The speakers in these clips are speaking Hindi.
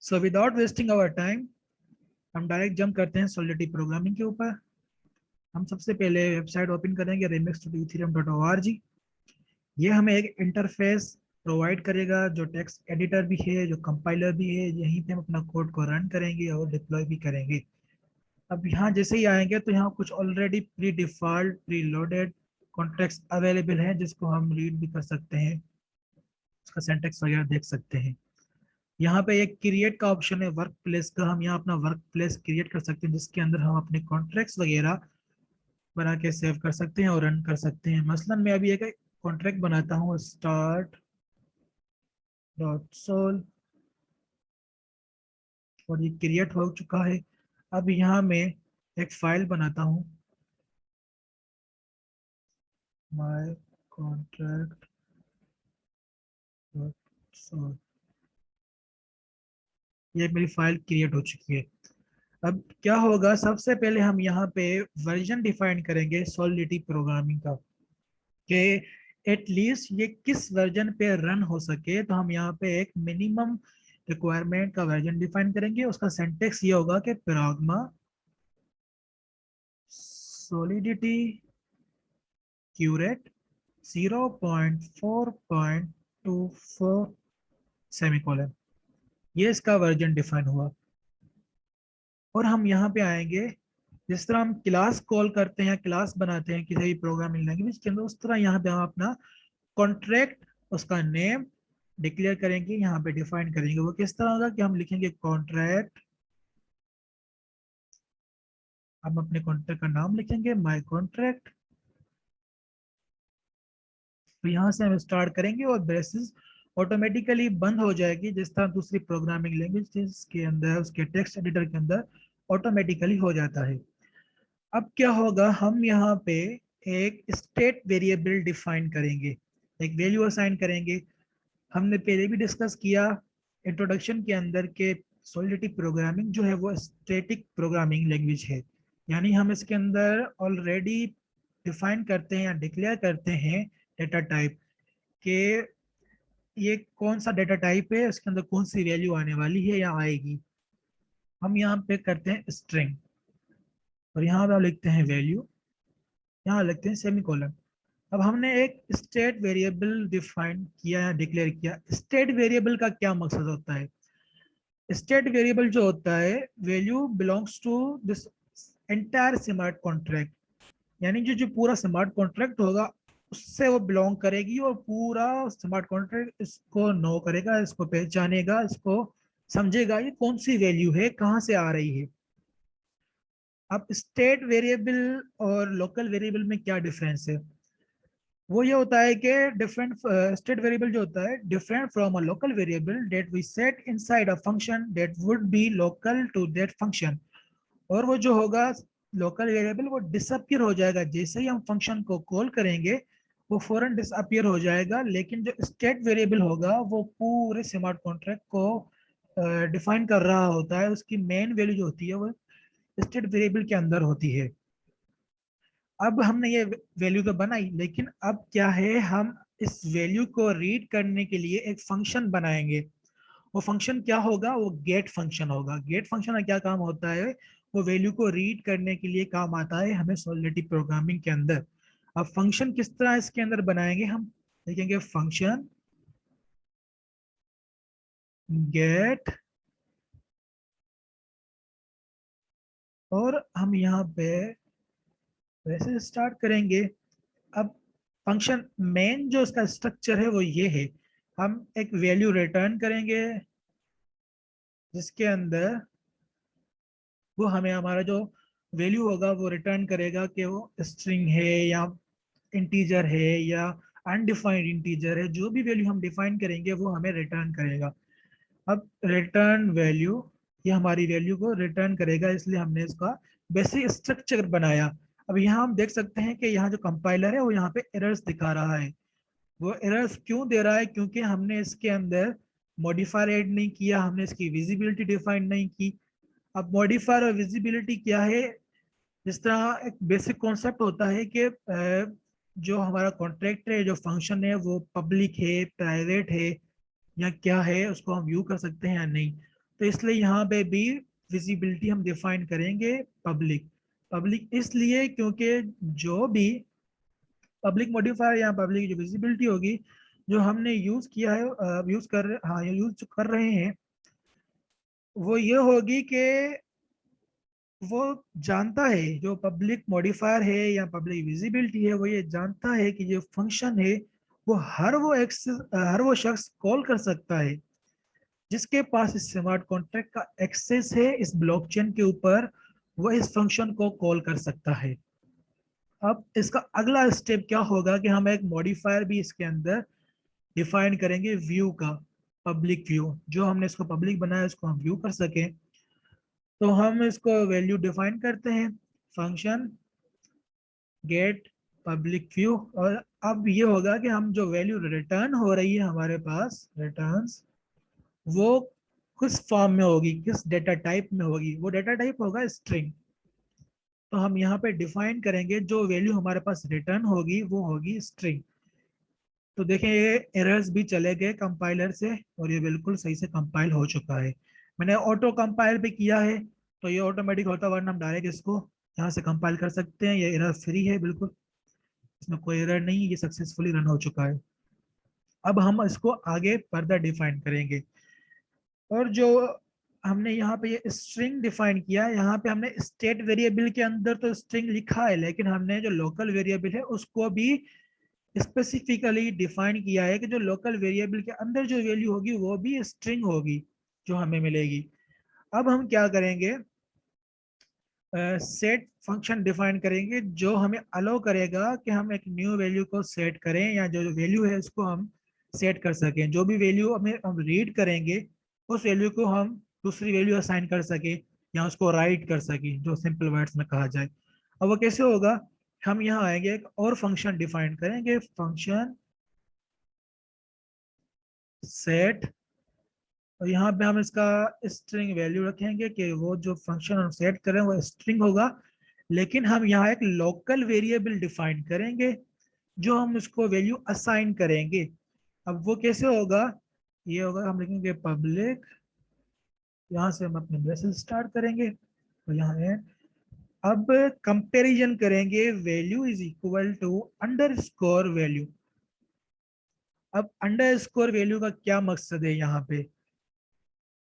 So without wasting our time हम डायरेक्ट जंप करते हैं सॉलिडिटी प्रोग्रामिंग के ऊपर। हम सबसे पहले वेबसाइट ओपन करेंगे remix.ethereum.org। ये हमें एक इंटरफेस प्रोवाइड करेगा जो टेक्स्ट एडिटर भी है, जो कंपाइलर भी है। यहीं पे हम अपना कोड को रन करेंगे और डिप्लॉय भी करेंगे। अब यहाँ जैसे ही आएंगे तो यहाँ कुछ already pre default pre loaded contracts available हैं जिसको हम रीड भी कर सकते हैं, उसका सिंटैक्स वगैरह देख सकते हैं। यहाँ पे एक क्रिएट का ऑप्शन है वर्क प्लेस का। हम यहाँ अपना वर्क प्लेस क्रिएट कर सकते हैं जिसके अंदर हम अपने कॉन्ट्रैक्ट्स वगैरह बना के सेव कर सकते हैं और रन कर सकते हैं। मसलन मैं अभी एक कॉन्ट्रैक्ट बनाता हूँ start डॉट सोल और ये क्रिएट हो चुका है। अब यहाँ मैं एक फाइल बनाता हूँ माई कॉन्ट्रैक्ट डॉट सोल। ये मेरी फाइल क्रिएट हो चुकी है। अब क्या होगा, सबसे पहले हम यहाँ पे वर्जन डिफाइन करेंगे सॉलिडिटी प्रोग्रामिंग का कि एटलीस्ट ये किस वर्जन पे रन हो सके। तो हम यहाँ पे एक मिनिमम रिक्वायरमेंट का वर्जन डिफाइन करेंगे। उसका सिंटैक्स ये होगा कि प्राग्मा सॉलिडिटी क्यूरेट 0.4.24 सेमीकोलन, ये इसका वर्जन डिफाइन हुआ। और हम यहाँ पे आएंगे, जिस तरह हम क्लास कॉल करते हैं, क्लास बनाते हैं किसी भी प्रोग्रामिंग लैंग्वेज के अंदर, उस तरह यहाँ पे हम अपना कॉन्ट्रैक्ट उसका नेम डिक्लेयर करेंगे, यहाँ पे डिफाइन करेंगे। वो किस तरह होगा कि हम लिखेंगे कॉन्ट्रैक्ट, हम अपने कॉन्ट्रैक्ट का नाम लिखेंगे माय कॉन्ट्रैक्ट। तो यहाँ से हम स्टार्ट करेंगे और ब्रेसेस ऑटोमेटिकली बंद हो जाएगी, जिस तरह दूसरी प्रोग्रामिंग लैंग्वेज के अंदर उसके टेक्स्ट एडिटर के अंदर ऑटोमेटिकली हो जाता है। अब क्या होगा, हम यहाँ पे एक स्टेट वेरिएबल डिफाइन करेंगे, एक वैल्यू असाइन करेंगे। हमने पहले भी डिस्कस किया इंट्रोडक्शन के अंदर के सॉलिडिटी प्रोग्रामिंग जो है वो स्टैटिक प्रोग्रामिंग लैंग्वेज है। यानी हम इसके अंदर ऑलरेडी डिफाइन करते हैं या डिक्लेयर करते हैं डेटा टाइप के ये कौन सा डेटा टाइप है, इसके अंदर कौन सी वैल्यू आने वाली है या आएगी। हम यहाँ पे करते हैं स्ट्रिंग और यहाँ पे हम लिखते हैं वैल्यू, यहाँ लिखते हैं सेमीकोलन। अब हमने एक स्टेट वेरिएबल डिफाइन किया या डिक्लेयर किया। स्टेट वेरिएबल का क्या मकसद होता है? स्टेट वेरिएबल जो होता है, value belongs to this entire smart contract, यानी जो जो पूरा स्मार्ट कॉन्ट्रैक्ट होगा उससे वो बिलोंग करेगी और पूरा स्मार्ट कॉन्ट्रैक्ट इसको नो करेगा, इसको पहचानेगा, इसको समझेगा ये कौन सी वैल्यू है, कहाँ से आ रही है। अब स्टेट वेरिएबल और लोकल वेरिएबल में क्या डिफरेंस है? वो ये होता है कि डिफरेंट स्टेट वेरिएबल जो होता है different from a local variable that we set inside a function that would be local to that function. और वो जो होगा लोकल वेरिएबल वो डिसअपियर हो जाएगा जैसे ही हम फंक्शन को कॉल करेंगे, वो फौरन डिसअपियर हो जाएगा। लेकिन जो स्टेट वेरिएबल होगा वो पूरे स्मार्ट कॉन्ट्रैक्ट को डिफाइन कर रहा होता है, उसकी मेन वैल्यू जो होती है वो स्टेट वेरिएबल के अंदर होती है। अब हमने ये वैल्यू तो बनाई, लेकिन अब क्या है, हम इस वैल्यू को रीड करने के लिए एक फंक्शन बनाएंगे। वो फंक्शन क्या होगा? वो गेट फंक्शन होगा। गेट फंक्शन का क्या काम होता है? वो वैल्यू को रीड करने के लिए काम आता है हमें सॉलिडिटी प्रोग्रामिंग के अंदर। अब फंक्शन किस तरह इसके अंदर बनाएंगे, हम देखेंगे फंक्शन गेट, और हम यहाँ पे वैसे स्टार्ट करेंगे। अब फंक्शन मेन जो इसका स्ट्रक्चर है वो ये है, हम एक वैल्यू रिटर्न करेंगे जिसके अंदर वो हमें हमारा जो वैल्यू होगा वो रिटर्न करेगा कि वो स्ट्रिंग है या इंटीजर है या अनडिफाइंड इंटीजर है। जो भी वैल्यू हम डिफाइन करेंगे वो हमें रिटर्न करेगा। अब रिटर्न वैल्यू, ये हमारी वैल्यू को रिटर्न करेगा, इसलिए हमने इसका बेसिक स्ट्रक्चर बनाया। अब यहाँ हम देख सकते हैं कि यहाँ जो कंपाइलर है वो यहाँ पे एरर्स दिखा रहा है। वो एरर्स क्यों दे रहा है? क्योंकि हमने इसके अंदर मॉडिफायर ऐड नहीं किया, हमने इसकी विजिबिलिटी डिफाइन नहीं की। अब मॉडिफायर और विजिबिलिटी क्या है? जिस तरह एक बेसिक कॉन्सेप्ट होता है कि जो हमारा कॉन्ट्रैक्ट है, जो फंक्शन है, वो पब्लिक है, प्राइवेट है या क्या है, उसको हम व्यू कर सकते हैं या नहीं। तो इसलिए यहाँ पे भी विजिबिलिटी हम डिफाइन करेंगे पब्लिक। पब्लिक इसलिए क्योंकि जो भी पब्लिक मॉडिफायर या पब्लिक जो विजिबिलिटी होगी जो हमने यूज किया है, यूज कर रहे हैं, वो ये होगी कि वो जानता है, जो पब्लिक मॉडिफायर है या पब्लिक विजिबिलिटी है, वो ये जानता है कि जो फंक्शन है वो हर वो शख्स कॉल कर सकता है जिसके पास इस स्मार्ट कॉन्ट्रैक्ट का एक्सेस है इस ब्लॉकचेन के ऊपर, वो इस फंक्शन को कॉल कर सकता है। अब इसका अगला स्टेप क्या होगा कि हम एक मॉडिफायर भी इसके अंदर डिफाइन करेंगे व्यू का, पब्लिक व्यू। जो हमने इसको पब्लिक बनाया इसको हम व्यू कर सके, तो हम इसको वैल्यू डिफाइन करते हैं, फंक्शन गेट पब्लिक व्यू। और अब ये होगा कि हम जो वैल्यू रिटर्न हो रही है हमारे पास रिटर्न्स, वो किस फॉर्म में होगी, किस डेटा टाइप में होगी, वो डेटा टाइप होगा स्ट्रिंग। तो हम यहाँ पे डिफाइन करेंगे जो वैल्यू हमारे पास रिटर्न होगी वो होगी स्ट्रिंग। तो देखें ये एरर्स भी चले गए कंपाइलर से और ये बिल्कुल सही से कंपाइल हो चुका है। मैंने ऑटो कंपाइल भी किया है तो ये ऑटोमेटिक होता, वरना हम डायरेक्ट इसको यहाँ से कंपाइल कर सकते हैं। ये एरर फ्री है बिल्कुल, इसमें कोई एरर नहीं है, ये सक्सेसफुली रन हो चुका है। अब हम इसको आगे फर्दर डिफाइन करेंगे। और जो हमने यहाँ पे ये स्ट्रिंग डिफाइन किया है, यहाँ पे हमने स्टेट वेरिएबल के अंदर तो स्ट्रिंग लिखा है, लेकिन हमने जो लोकल वेरिएबल है उसको भी स्पेसिफिकली डिफाइन किया है कि जो लोकल वेरिएबल के अंदर जो वैल्यू होगी वो भी स्ट्रिंग होगी जो हमें मिलेगी। अब हम क्या करेंगे, सेट फंक्शन डिफाइन करेंगे जो हमें अलो करेगा कि हम एक न्यू वैल्यू को सेट करें या जो वैल्यू है उसको हम सेट कर सकें। जो भी वैल्यू हमें हम रीड करेंगे उस वैल्यू को हम दूसरी वैल्यू असाइन कर सके या उसको राइट कर सके, जो सिंपल वर्ड्स में कहा जाए। अब वो कैसे होगा, हम यहाँ आएंगे एक और फंक्शन डिफाइन करेंगे, फंक्शन सेट। और यहाँ पे हम इसका स्ट्रिंग वैल्यू रखेंगे कि वो जो फंक्शन हम सेट करें वो स्ट्रिंग होगा, लेकिन हम यहाँ एक लोकल वेरिएबल डिफाइन करेंगे जो हम उसको वैल्यू असाइन करेंगे। अब वो कैसे होगा, ये होगा हम लिखेंगे पब्लिक, यहाँ से हम अपने ब्रेसेस स्टार्ट करेंगे तो यहाँ है। अब कंपैरिजन करेंगे value is equal to underscore value. अब अंडरस्कोर वैल्यू का क्या मकसद है, यहाँ पे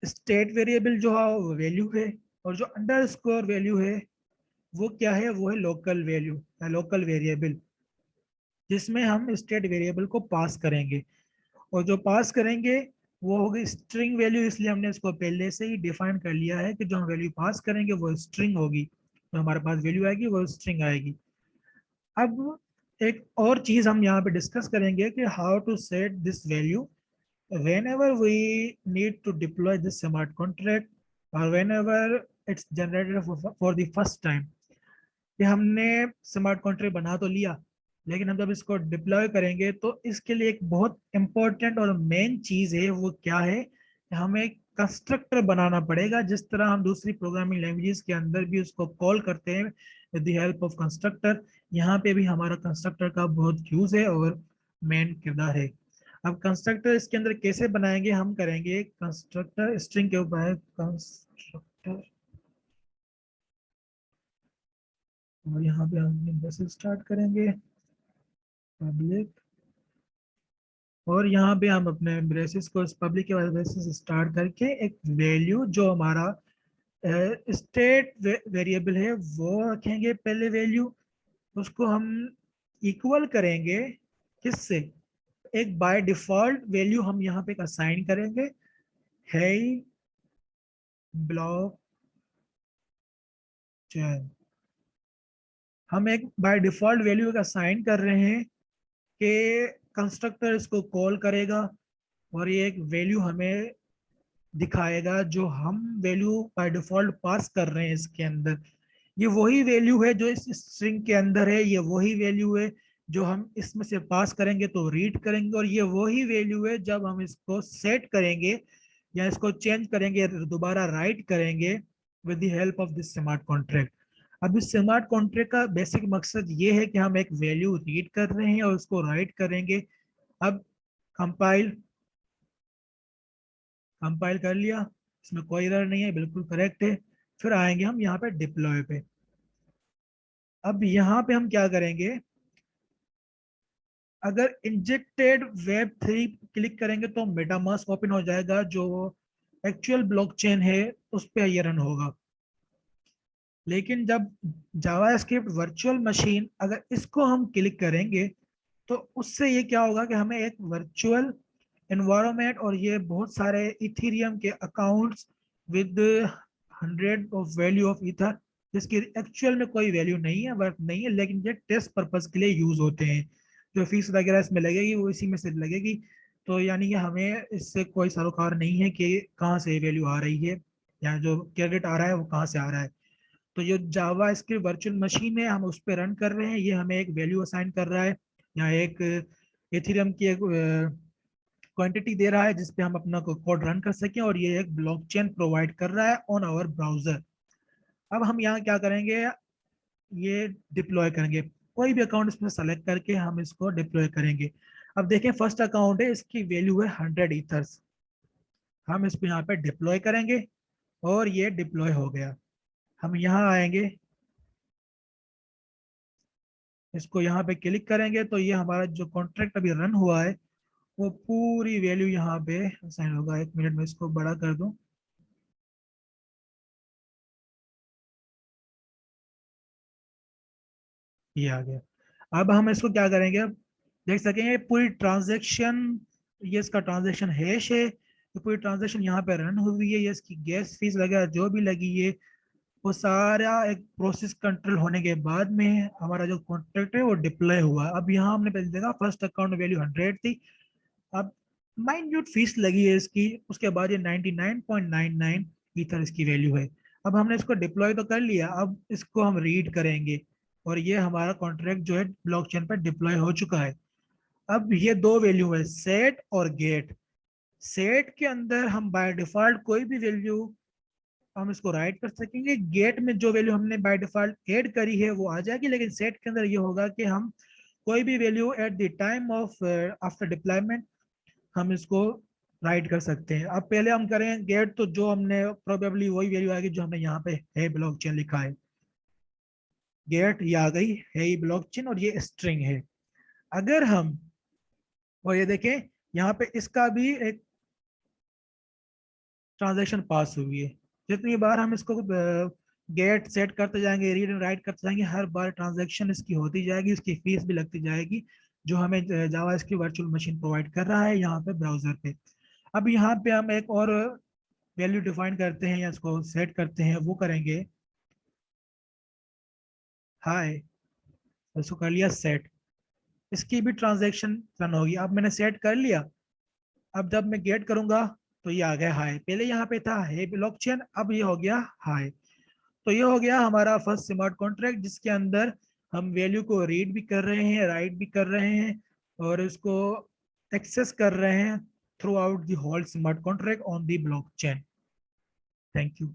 स्टेट वेरिएबल जो है वो वैल्यू है और जो अंडरस्कोर वैल्यू है वो क्या है, वो है लोकल वैल्यू या लोकल वेरिएबल जिसमें हम स्टेट वेरिएबल को पास करेंगे। और जो पास करेंगे वो होगी स्ट्रिंग वैल्यू, इसलिए हमने इसको पहले से ही डिफाइन कर लिया है कि जो हम वैल्यू पास करेंगे वो स्ट्रिंग होगी, तो हमारे पास वैल्यू आएगी वो स्ट्रिंग आएगी। अब एक और चीज हम यहाँ पे डिस्कस करेंगे कि how to set this value whenever we need to deploy this smart contract or whenever it's generated for the first time। कि हमने स्मार्ट कॉन्ट्रैक्ट बना तो लिया, लेकिन हम जब इसको डिप्लॉय करेंगे तो इसके लिए एक बहुत इंपॉर्टेंट और मेन चीज है, वो क्या है कि हमें कंस्ट्रक्टर बनाना पड़ेगा। जिस तरह हम दूसरी प्रोग्रामिंग लैंग्वेजेस के अंदर भी उसको कॉल करते हैं with the help of constructor, यहाँ पे भी हमारा कंस्ट्रक्टर का बहुत यूज है और मेन किरदार है। अब कंस्ट्रक्टर इसके अंदर कैसे बनाएंगे, हम करेंगे कंस्ट्रक्टर स्ट्रिंग के ऊपर कंस्ट्रक्टर, और यहाँ पे हम बस स्टार्ट करेंगे पब्लिक, और यहाँ पे हम अपने ब्रेसेस को पब्लिक के बाद ब्रेसेस स्टार्ट करके एक वैल्यू जो हमारा स्टेट वेरिएबल है वो रखेंगे पहले वैल्यू, उसको हम इक्वल करेंगे किससे, एक बाय डिफॉल्ट वैल्यू हम यहाँ पे असाइन करेंगे है ब्लॉक चेन। हम एक बाय डिफॉल्ट वैल्यू का साइन कर रहे हैं कि कंस्ट्रक्टर इसको कॉल करेगा और ये एक वैल्यू हमें दिखाएगा जो हम वैल्यू बाय डिफॉल्ट पास कर रहे हैं इसके अंदर। ये वही वैल्यू है जो इस स्ट्रिंग के अंदर है, ये वही वैल्यू है जो हम इसमें से पास करेंगे तो रीड करेंगे, और ये वही वैल्यू है जब हम इसको सेट करेंगे या इसको चेंज करेंगे दोबारा राइट करेंगे with the help of this smart contract. अब इस स्मार्ट कॉन्ट्रैक्ट का बेसिक मकसद ये है कि हम एक वैल्यू रीड कर रहे हैं और उसको राइट करेंगे। अब कंपाइल कंपाइल कर लिया, इसमें कोई एरर नहीं है, बिल्कुल करेक्ट है। फिर आएंगे हम यहाँ पे डिप्लॉय पे। अब यहाँ पे हम क्या करेंगे, अगर इंजेक्टेड वेब 3 क्लिक करेंगे तो मेटामास्क ओपन हो जाएगा, जो एक्चुअल ब्लॉकचेन है उस पर ये रन होगा। लेकिन जब जावास्क्रिप्ट वर्चुअल मशीन, अगर इसको हम क्लिक करेंगे तो उससे ये क्या होगा कि हमें एक वर्चुअल एनवायरनमेंट और ये बहुत सारे इथेरियम के accounts with 100 of value of ether, जिसकी एक्चुअल में कोई वैल्यू नहीं है, वर्थ नहीं है, लेकिन ये टेस्ट पर्पज के लिए यूज होते हैं। जो फीस वगैरह इसमें लगेगी वो इसी में से लगेगी। तो यानी कि हमें इससे कोई सरोकार नहीं है कि कहाँ से वैल्यू आ रही है, या जो क्रेडिट आ रहा है वो कहाँ से आ रहा है। तो ये जावा स्क्रिप्ट वर्चुअल मशीन है, हम उस पर रन कर रहे हैं, ये हमें एक वैल्यू असाइन कर रहा है, यहाँ एक एथेरियम की एक क्वांटिटी दे रहा है जिसपे हम अपना कोड रन कर सकें, और ये एक ब्लॉकचेन प्रोवाइड कर रहा है ऑन आवर ब्राउजर। अब हम यहाँ क्या करेंगे, ये डिप्लॉय करेंगे, कोई भी अकाउंट इसमें सेलेक्ट करके हम इसको डिप्लॉय करेंगे। अब देखें फर्स्ट अकाउंट है, इसकी वैल्यू है 100 ईथर्स। हम इसको यहाँ पे डिप्लॉय करेंगे और ये डिप्लॉय हो गया। हम यहाँ आएंगे, इसको यहाँ पे क्लिक करेंगे तो ये हमारा जो कॉन्ट्रैक्ट अभी रन हुआ है वो पूरी वैल्यू यहाँ पे असाइन होगा। 1 मिनट में इसको बड़ा कर दूं, ये आ गया। अब हम इसको क्या करेंगे, अब देख सकेंगे पूरी ट्रांजेक्शन, ये इसका ट्रांजेक्शन हैश है, तो पूरी ट्रांजेक्शन यहाँ पे रन हुई है, ये इसकी गैस फीस वगैरह जो भी लगी है वो सारा एक प्रोसेस कंट्रोल होने के बाद में हमारा जो कॉन्ट्रैक्ट है वो डिप्लॉय हुआ। अब यहाँ हमने पहले देखा फर्स्ट अकाउंट वैल्यू 100 थी, अब माइन्यूट फीस लगी है इसकी, उसके बाद ये 99.99 ईथर इसकी वैल्यू है। अब हमने इसको डिप्लॉय तो कर लिया, अब इसको हम रीड करेंगे और ये हमारा कॉन्ट्रैक्ट जो है ब्लॉकचेन पर डिप्लॉय हो चुका है। अब ये दो वैल्यू है, सेट और गेट। सेट के अंदर हम बाय डिफॉल्ट कोई भी वैल्यू हम इसको राइट कर सकेंगे, गेट में जो वैल्यू हमने बाय डिफॉल्ट ऐड करी है वो आ जाएगी, लेकिन सेट के अंदर ये होगा कि हम कोई भी value at the time of after deployment हम इसको राइट कर सकते हैं। अब पहले हम करें गेट, तो जो हमने प्रोबेबली वही वैल्यू आएगी जो हमने यहाँ पे है ब्लॉकचेन लिखा है, गेट ये आ गई है ये ब्लॉकचेन और ये स्ट्रिंग है। अगर हम, और ये देखें यहाँ पे इसका भी एक ट्रांजेक्शन पास हुई है, जितनी बार हम इसको गेट सेट करते जाएंगे, रीड एंड राइट करते जाएंगे, हर बार ट्रांजेक्शन इसकी होती जाएगी, उसकी फीस भी लगती जाएगी, जो हमें जावा इसकी वर्चुअल मशीन प्रोवाइड कर रहा है यहाँ पे ब्राउजर पे। अब यहाँ पे हम एक और वैल्यू डिफाइन करते हैं या इसको सेट करते हैं, वो करेंगे हाय, इसको कर लिया सेट, इसकी भी ट्रांजेक्शन रन होगी। अब मैंने सेट कर लिया, अब जब मैं गेट करूंगा तो ये आ गया हाई, पहले यहाँ पे था हे ब्लॉकचेन, अब ये हो गया हाई। तो ये हो गया हमारा फर्स्ट स्मार्ट कॉन्ट्रैक्ट, जिसके अंदर हम वैल्यू को रीड भी कर रहे हैं, राइट भी कर रहे हैं, और इसको एक्सेस कर रहे हैं throughout the whole smart contract on the blockchain. Thank you.